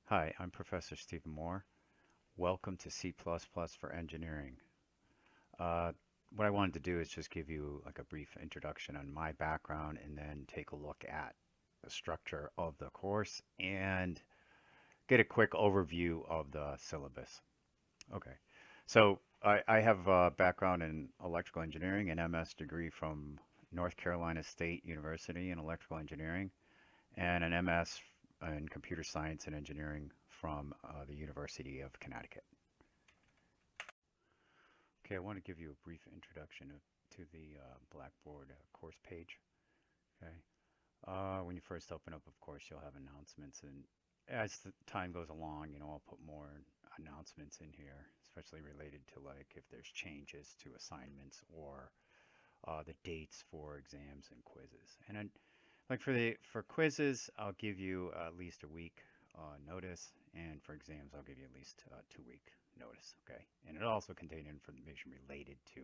Hi, I'm Professor Stephen Moore. Welcome to C++ for Engineering. Uh, what I wanted to do is just give you like a brief introduction on my background and then take a look at the structure of the course and get a quick overview of the syllabus. Okay, so I have a background in electrical engineering, an MS degree from North Carolina State University in electrical engineering, and an MS in computer science and engineering from the University of Connecticut. Okay, I want to give you a brief introduction to the Blackboard course page. Okay, when you first open up, of course, you'll have announcements, and as the time goes along, I'll put more announcements in here, especially related to like if there's changes to assignments or the dates for exams and quizzes. And then, like for quizzes, I'll give you at least a week notice, and for exams, I'll give you at least 2 week notice. Okay, and it also contains information related to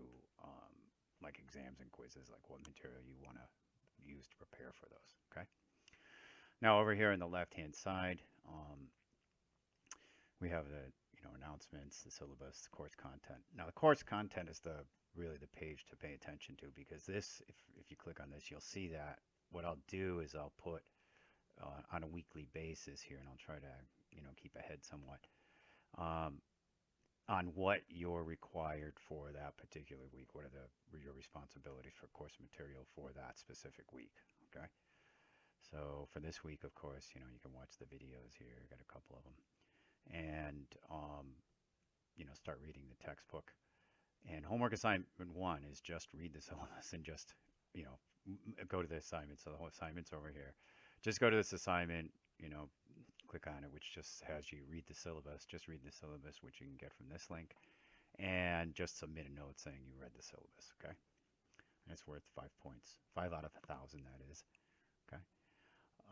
like exams and quizzes, like what material you want to use to prepare for those. Okay. Now over here on the left-hand side, we have the announcements, the syllabus, the course content. Now the course content is the really the page to pay attention to because this, if you click on this, you'll see that what I'll do is I'll put on a weekly basis here, and I'll try to keep ahead somewhat um, on what you're required for that particular week. What are your responsibilities for course material for that specific week? Okay. So for this week, of course, you can watch the videos here. I got a couple of them, and start reading the textbook. And homework assignment one is just read the syllabus and just you know go to the assignment. So the whole assignment's over here. Just go to this assignment. You know, click on it, which just has you read the syllabus. Just read the syllabus, which you can get from this link, and just submit a note saying you read the syllabus. Okay, and it's worth 5 points, 5 out of 1,000. That is. Okay.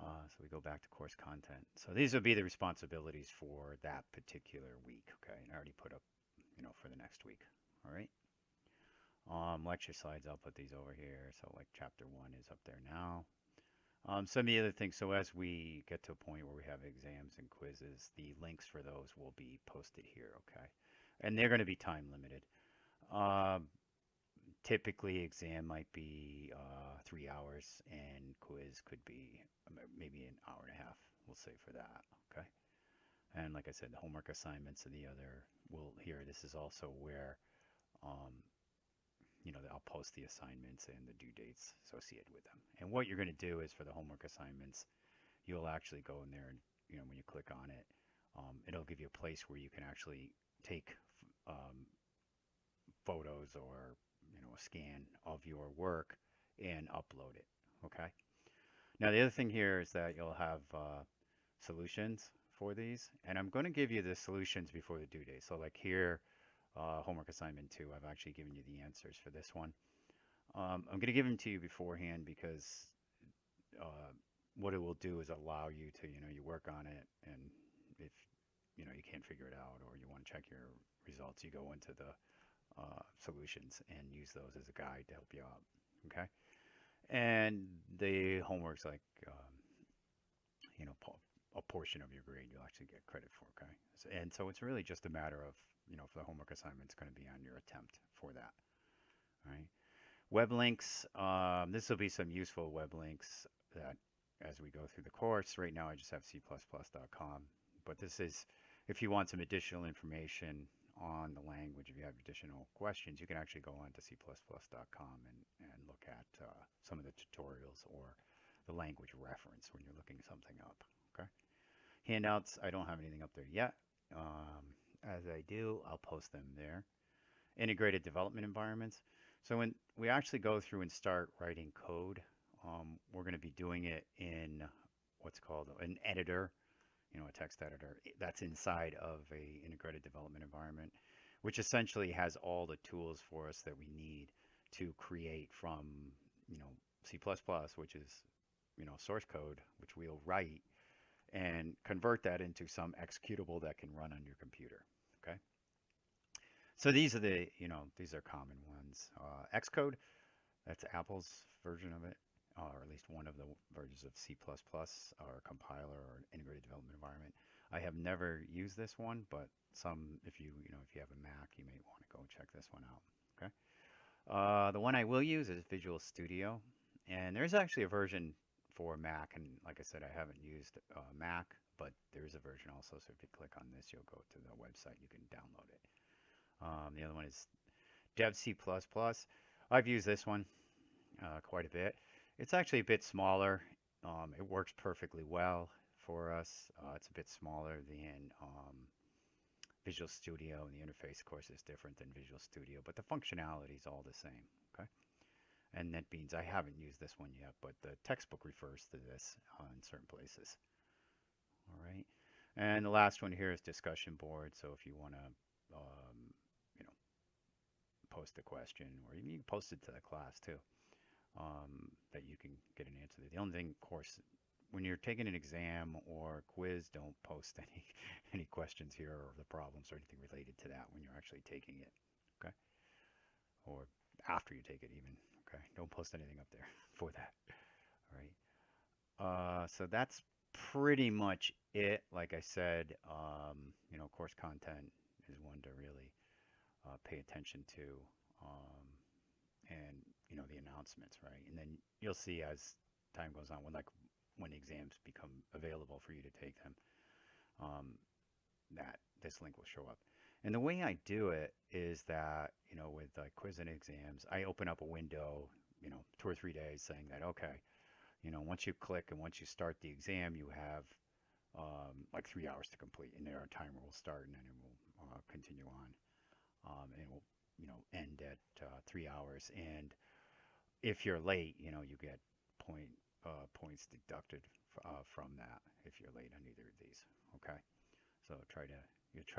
So we go back to course content. So these would be the responsibilities for that particular week. Okay, and I already put up, for the next week. All right. Lecture slides, I'll put these over here. So like chapter one is up there now. Some of the other things. So as we get to a point where we have exams and quizzes, the links for those will be posted here. Okay, and they're going to be time limited. Um, Typically, exam might be 3 hours, and quiz could be maybe an hour and a half. We'll say for that. Okay. And like I said, the homework assignments and the other will here. This is also where um, I'll post the assignments and the due dates associated with them. And what you're going to do is for the homework assignments, you'll actually go in there and when you click on it, it'll give you a place where you can actually take um, photos or a scan of your work and upload it. Okay. Now the other thing here is that you'll have solutions for these, and I'm going to give you the solutions before the due date. So like here, homework assignment 2, I've actually given you the answers for this one. I'm going to give them to you beforehand because uh, what it will do is allow you to, you work on it, and if you can't figure it out or you want to check your results, you go into the solutions and use those as a guide to help you out. Okay, and the homework's like you know a portion of your grade you'll actually get credit for. Okay, and so it's really just a matter of if the homework assignment's going to be on your attempt for that. All right. Web links. This will be some useful web links that as we go through the course. Right now I just have c++.com, but this is if you want some additional information on the language, if you have additional questions, you can actually go on to c++.com and look at some of the tutorials or the language reference when you're looking something up. Okay. Handouts, I don't have anything up there yet. As I do, I'll post them there. Integrated development environments. So when we actually go through and start writing code, we're going to be doing it in what's called an editor, a text editor that's inside of a integrated development environment, which essentially has all the tools for us that we need to create from, C++, which is, source code, which we'll write and convert that into some executable that can run on your computer. Okay. So these are these are common ones. Xcode, that's Apple's version of it, or at least one of the versions of C++ or compiler or integrated development environment. I have never used this one, but some, if you have a Mac, you may want to go check this one out. Okay. The one I will use is Visual Studio, and there's actually a version for Mac, and like I said, I haven't used Mac, but there's a version also. So if you click on this, you'll go to the website. You can download it. The other one is Dev C++. I've used this one quite a bit. It's actually a bit smaller. It works perfectly well for us. It's a bit smaller than Visual Studio, and the interface, of course, is different than Visual Studio, but the functionality is all the same. Okay. And NetBeans, I haven't used this one yet, but the textbook refers to this in certain places. All right. And the last one here is discussion board. So if you want to, you know, post a question, or you can post it to the class too, that you can get an answer to. The only thing, of course, when you're taking an exam or quiz, don't post any questions here or the problems or anything related to that when you're actually taking it. Okay. Or after you take it even. Okay. Don't post anything up there for that. All right. So that's pretty much it. Like I said, course content is one to really pay attention to, um, and the announcements, right? And then you'll see as time goes on, when exams become available for you to take them, um, that this link will show up. And the way I do it is that, with quiz and exams, I open up a window, 2 or 3 days saying that, okay, once you click and once you start the exam, you have like 3 hours to complete, and there our timer will start, and then it will continue on, and it will, end at 3 hours. And if you're late, you get points deducted from that if you're late on either of these. Okay, so try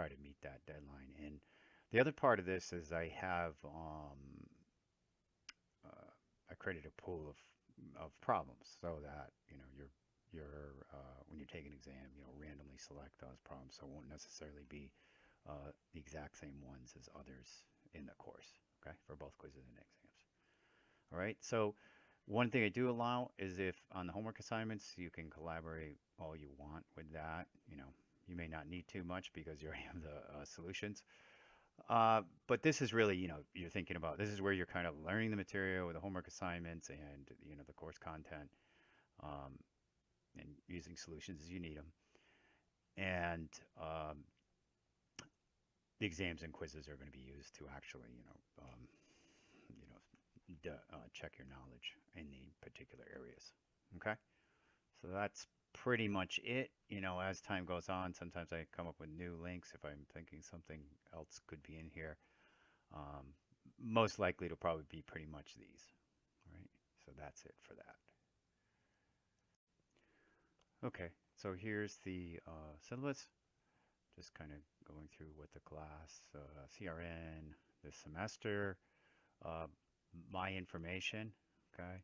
to meet that deadline. And the other part of this is I created a pool of problems so that when you take an exam, randomly select those problems, so it won't necessarily be the exact same ones as others in the course. Okay, for both quizzes and exams. All right, so one thing I do allow is if on the homework assignments you can collaborate all you want with that. You may not need too much because you already have the solutions. But this is really, you're thinking about, this is where you're kind of learning the material with the homework assignments and, the course content, um, and using solutions as you need them. And the exams and quizzes are going to be used to actually, check your knowledge in the particular areas. Okay, so that's pretty much it. As time goes on, sometimes I come up with new links if I'm thinking something else could be in here. Um, Most likely it'll probably be pretty much these. All right, so that's it for that. Okay, so here's the syllabus. Just kind of going through what the class, CRN, this semester, uh, my information. Okay,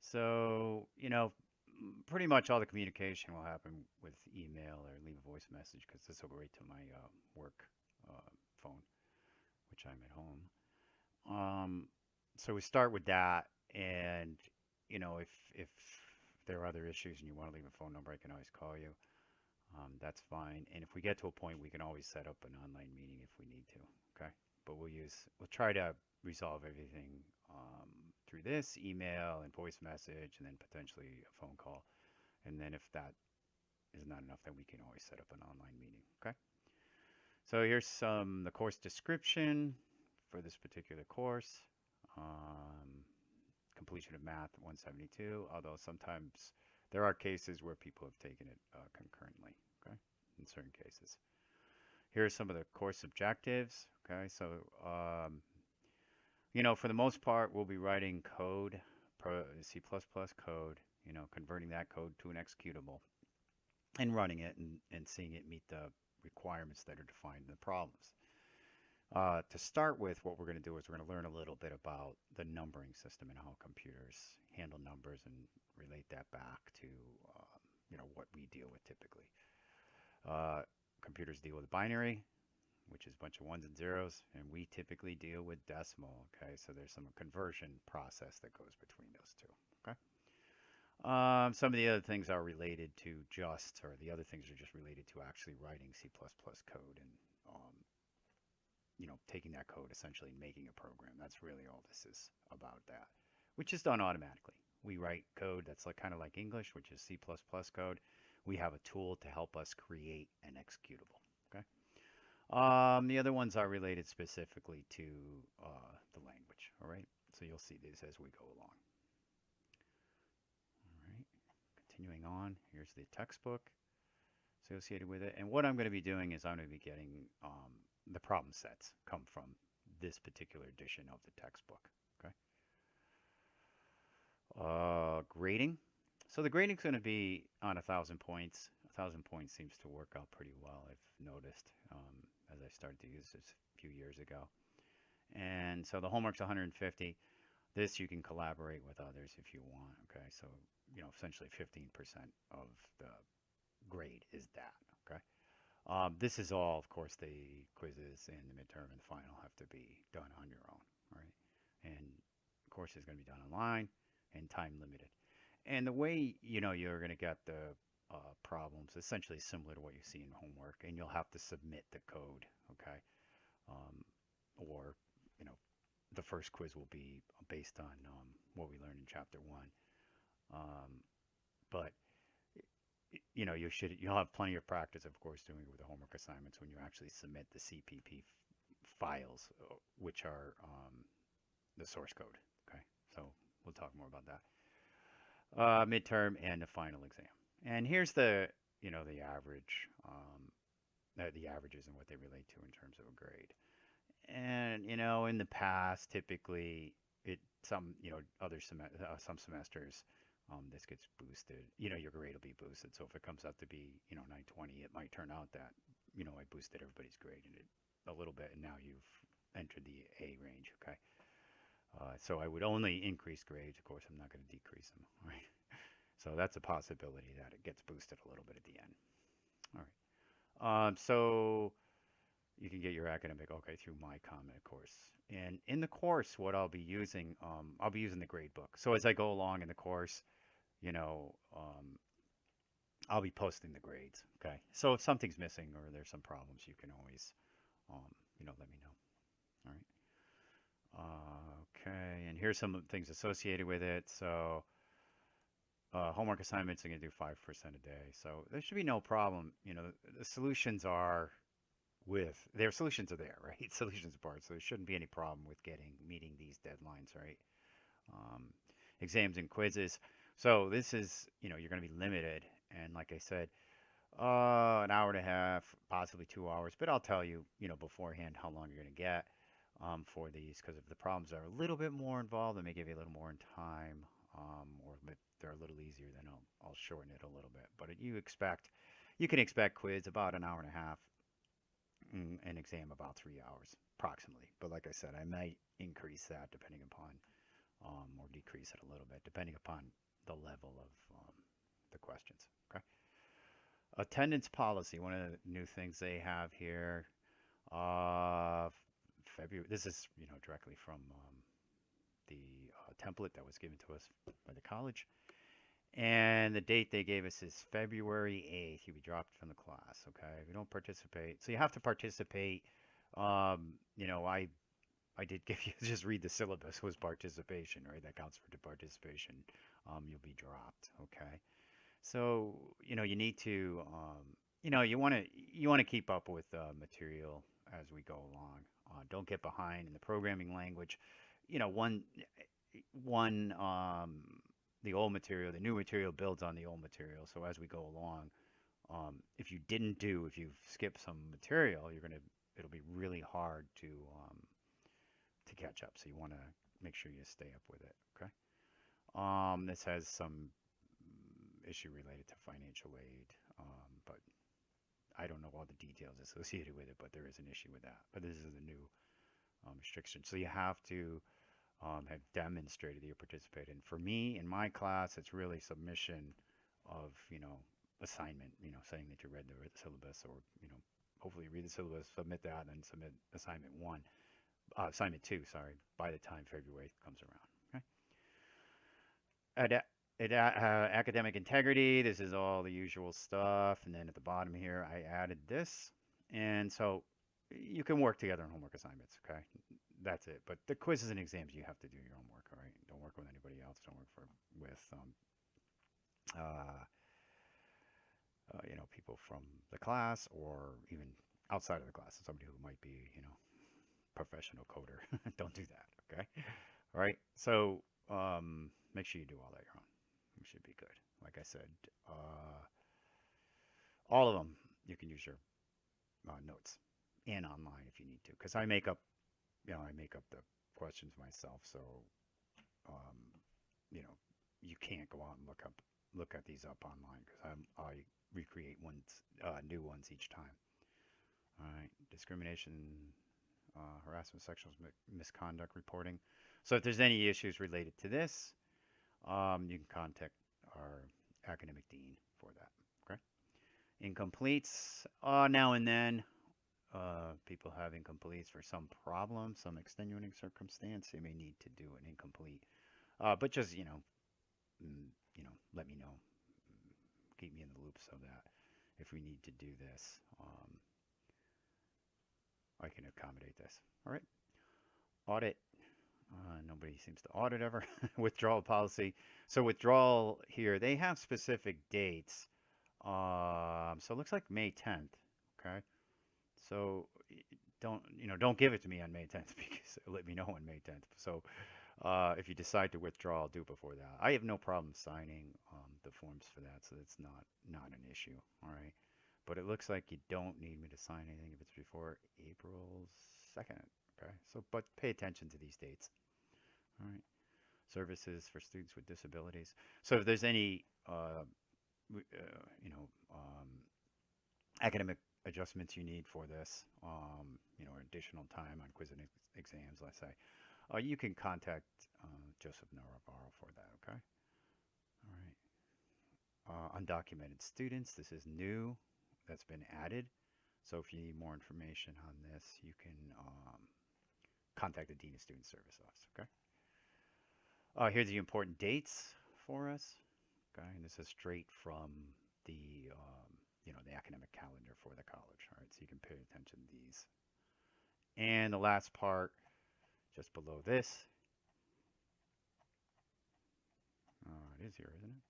so pretty much all the communication will happen with email or leave a voice message, because this will go right to my work phone, which I'm at home. So we start with that, and if there are other issues and you want to leave a phone number, I can always call you. That's fine. And if we get to a point, we can always set up an online meeting if we need to. Okay, but we'll try to resolve everything through this email and voice message, and then potentially a phone call. And then if that is not enough, then we can always set up an online meeting. Okay. So here's the course description for this particular course. Completion of Math 172, although sometimes there are cases where people have taken it concurrently, okay, in certain cases. Here are some of the course objectives, okay, so, for the most part, we'll be writing code, C++ code, converting that code to an executable and running it and seeing it meet the requirements that are defined in the problems. To start with, what we're going to do is we're going to learn a little bit about the numbering system and how computers handle numbers and relate that back to what we deal with typically. Computers deal with binary, which is a bunch of ones and zeros, and we typically deal with decimal. Okay, so there's some conversion process that goes between those two. Okay. Some of the other things are related to just, or the other things are just related to actually writing C++ code and, taking that code, essentially making a program. That's really all this is about that, which is done automatically. We write code that's like kind of like English, which is C++ code. We have a tool to help us create an executable. Okay. The other ones are related specifically to the language. All right. So you'll see these as we go along. All right. Continuing on, here's the textbook associated with it. And what I'm going to be doing is I'm going to be getting the problem sets come from this particular edition of the textbook. Okay. Grading. So the grading is going to be on 1,000 points. 1,000 points seems to work out pretty well, I've noticed, as I started to use this a few years ago. And so the homework's 150. This you can collaborate with others if you want. Okay, so essentially 15% of the grade is that. Okay, this is all, of course, the quizzes and the midterm and the final have to be done on your own. All right, and of course it's going to be done online and time limited. And the way you're going to get the problems essentially similar to what you see in homework, and you'll have to submit the code. Okay, or you know the first quiz will be based on what we learned in chapter one. But you'll have plenty of practice, of course, doing it with the homework assignments when you actually submit the CPP files, which are the source code. Okay, so we'll talk more about that. Midterm and the final exam. And here's the average, the averages and what they relate to in terms of a grade. And in the past, typically some semesters, this gets boosted. Your grade will be boosted. So if it comes out to be 920, it might turn out that I boosted everybody's grade a little bit, and now you've entered the A range. Okay. So I would only increase grades. Of course, I'm not going to decrease them. Right. So that's a possibility that it gets boosted a little bit at the end. All right. So you can get your academic okay through my comment course. And in the course, what I'll be using the grade book. So as I go along in the course, I'll be posting the grades. Okay. So if something's missing or there's some problems, you can always, let me know. All right. Okay. And here's some things associated with it. So homework assignments are going to do 5% a day. So there should be no problem. The solutions are their solutions are there, right? Solutions apart. So there shouldn't be any problem with meeting these deadlines, right? Um, Exams and quizzes. So this is, you're going to be limited. And like I said, an hour and a half, possibly 2 hours. But I'll tell you, beforehand how long you're going to get for these. Because if the problems are a little bit more involved, they may give you a little more in time. Or if they're a little easier, then I'll shorten it a little bit. But you can expect quiz about an hour and a half, an exam about 3 hours approximately. But like I said, I might increase that depending upon, or decrease it a little bit depending upon the level of the questions. Okay. Attendance policy. One of the new things they have here. February. This is directly from the template that was given to us by the college. And the date they gave us is February 8th. You'll be dropped from the class, okay? If you don't participate, so you have to participate. I did give you just read the syllabus was participation, right? That counts for the participation. You'll be dropped, okay? So you need to you want to keep up with material as we go along. Don't get behind in the programming language. One the old material, the new material builds on the old material. So as we go along, if you've skipped some material, it'll be really hard to catch up. So you want to make sure you stay up with it. Okay. This has some issue related to financial aid, but I don't know all the details associated with it. But there is an issue with that. But this is the new restriction. So you have to have demonstrated that you participated. And for me, in my class, it's really submission of, assignment, saying that you read the syllabus or, hopefully you read the syllabus, submit that, and then submit assignment two, sorry, by the time February 8th comes around. Okay. Academic integrity. This is all the usual stuff. And then at the bottom here, I added this. And so you can work together on homework assignments, okay? That's it. But the quizzes and exams, you have to do your own work, all right? Don't work with anybody else. Don't work with uh, people from the class or even outside of the class, somebody who might be, professional coder. Don't do that, okay? All right. So make sure you do all that your own. You should be good. Like I said, all of them you can use your notes and online if you need to, because I make up the questions myself. So um, you know, you can't go out and look at these up online because I recreate new ones each time. All right, discrimination, harassment, sexual misconduct reporting. So if there's any issues related to this, you can contact our academic dean for that. Okay. Incompletes, now and then. People have incompletes for some problem, some extenuating circumstance. They may need to do an incomplete. But just let me know. Keep me in the loop so that if we need to do this, I can accommodate this. All right. Audit. Nobody seems to audit ever. Withdrawal policy. So withdrawal here, they have specific dates. So it looks like May 10th. Okay. So don't give it to me on May 10th because let me know on May 10th. So if you decide to withdraw, I'll do it before that. I have no problem signing the forms for that, so it's not an issue. All right. But it looks like you don't need me to sign anything if it's before April 2nd. Okay. So, but pay attention to these dates. All right. Services for students with disabilities. So if there's any, you know, academic adjustments you need for this, additional time on quiz and exams, let's say, you can contact Joseph Navarro for that. Okay. All right. Undocumented students. This is new. That's been added. So if you need more information on this, you can contact the Dean of Student Service Office. Okay. Here's the important dates for us. Okay, and this is straight from the the academic calendar for the college. All right, so you can pay attention to these. And the last part, just below this. It is here, isn't it?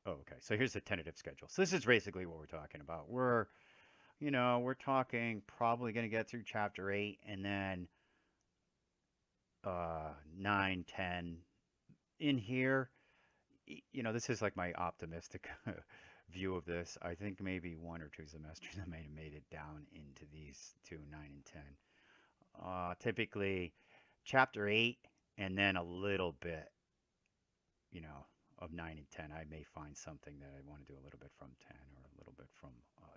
Oh, okay. So here's the tentative schedule. So this is basically what we're talking about. We're talking probably going to get through chapter 8 and then 9, 10 in here. This is like my optimistic view of this. I think maybe 1 or 2 semesters I may have made it down into these 2, 9, and 10. Typically, chapter 8 and then a little bit, of 9 and 10. I may find something that I want to do a little bit from 10 or a little bit from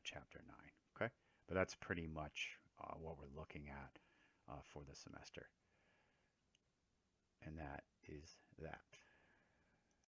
chapter 9. Okay? But that's pretty much what we're looking at for the semester. And that is that.